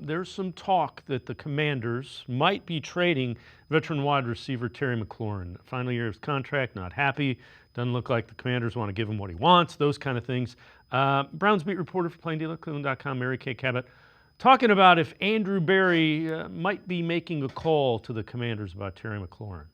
there's some talk that the Commanders might be trading veteran wide receiver Terry McLaurin. Final year of his contract, not happy. Doesn't look like the Commanders want to give him what he wants, those kind of things. Browns beat reporter for Plain Dealer, cleveland.com, Mary Kay Cabot, talking about if Andrew Berry might be making a call to the Commanders about Terry McLaurin.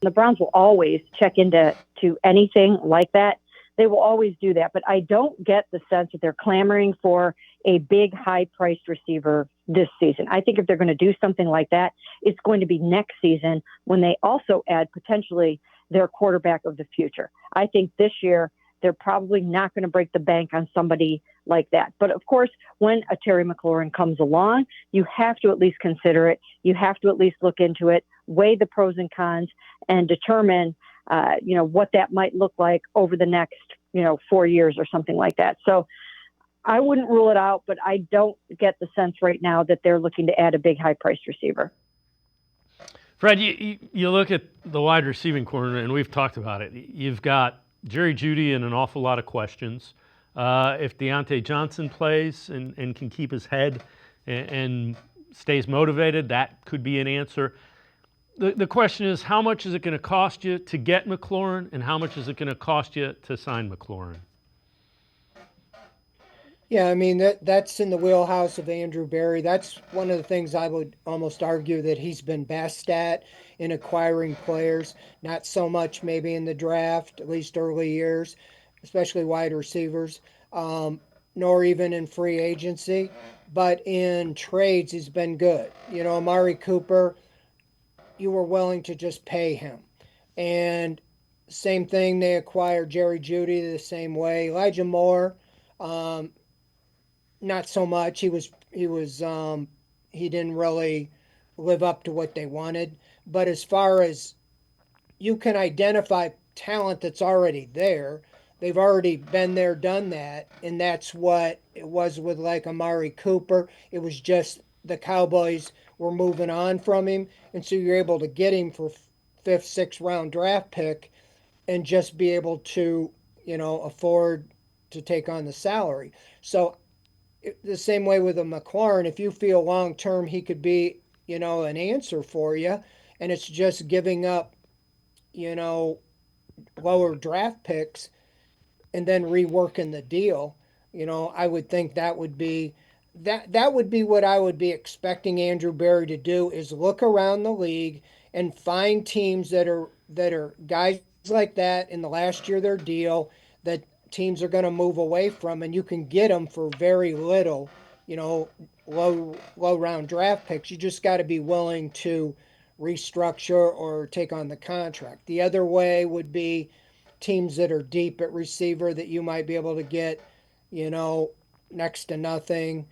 The Browns will always check into anything like that. They will always do that. But I don't get the sense that they're clamoring for a big, high-priced receiver this season. I think if they're going to do something like that, it's going to be next season when they also add potentially their quarterback of the future. I think this year they're probably not going to break the bank on somebody like that. But of course, when a Terry McLaurin comes along, you have to at least consider it. You have to at least look into it, weigh the pros and cons, and determine, what that might look like over the next, 4 years or something like that. So I wouldn't rule it out, but I don't get the sense right now that they're looking to add a big high-priced receiver. Fred, you look at the wide receiving corner, and we've talked about it. You've got Jerry Jeudy and an awful lot of questions. If Deontay Johnson plays and can keep his head and stays motivated, that could be an answer. The question is, how much is it going to cost you to get McLaurin, and how much is it going to cost you to sign McLaurin? Yeah, I mean, that's in the wheelhouse of Andrew Berry. That's one of the things I would almost argue that he's been best at in acquiring players, not so much maybe in the draft, at least early years, especially wide receivers, nor even in free agency. But in trades, he's been good. Amari Cooper, you were willing to just pay him. And same thing, they acquired Jerry Jeudy the same way. Elijah Moore, not so much. He didn't really live up to what they wanted. But as far as you can identify talent that's already there, they've already been there, done that, and that's what it was with like Amari Cooper. It was just the Cowboys were moving on from him, and so you're able to get him for fifth, sixth round draft pick, and just be able to, afford to take on the salary. So the same way with a McLaurin, if you feel long term he could be, an answer for you, and it's just giving up, lower draft picks and then reworking the deal, I would think that would be what I would be expecting Andrew Berry to do, is look around the league and find teams that are guys like that in the last year of their deal that teams are going to move away from, and you can get them for very little, low round draft picks. You just got to be willing to restructure or take on the contract. The other way would be teams that are deep at receiver that you might be able to get, next to nothing.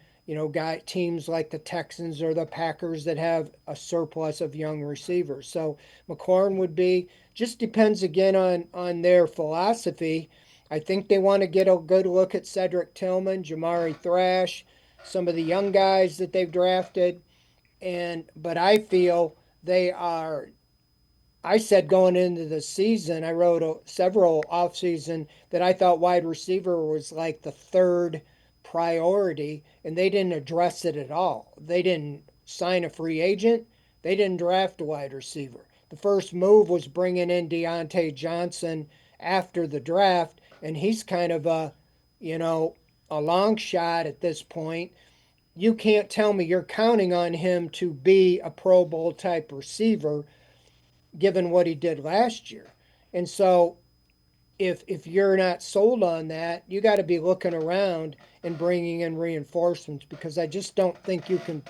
Teams like the Texans or the Packers that have a surplus of young receivers. So McLaurin would be, just depends again on their philosophy. I think they want to get a good look at Cedric Tillman, Jamari Thrash, some of the young guys that they've drafted. But I feel I said going into the season, I wrote several offseason that I thought wide receiver was like the third priority, and they didn't address it at all. They didn't sign a free agent. They didn't draft a wide receiver. The first move was bringing in Deontay Johnson after the draft, and he's kind of a long shot at this point. You can't tell me you're counting on him to be a Pro Bowl type receiver given what he did last year. And so if you're not sold on that, you got to be looking around and bringing in reinforcements, because I just don't think you can.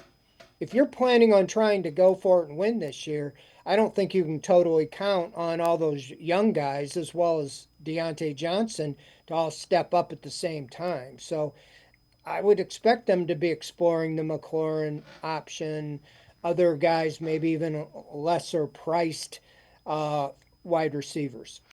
If you're planning on trying to go for it and win this year, I don't think you can totally count on all those young guys as well as Deontay Johnson to all step up at the same time. So I would expect them to be exploring the McLaurin option, other guys maybe even lesser priced wide receivers.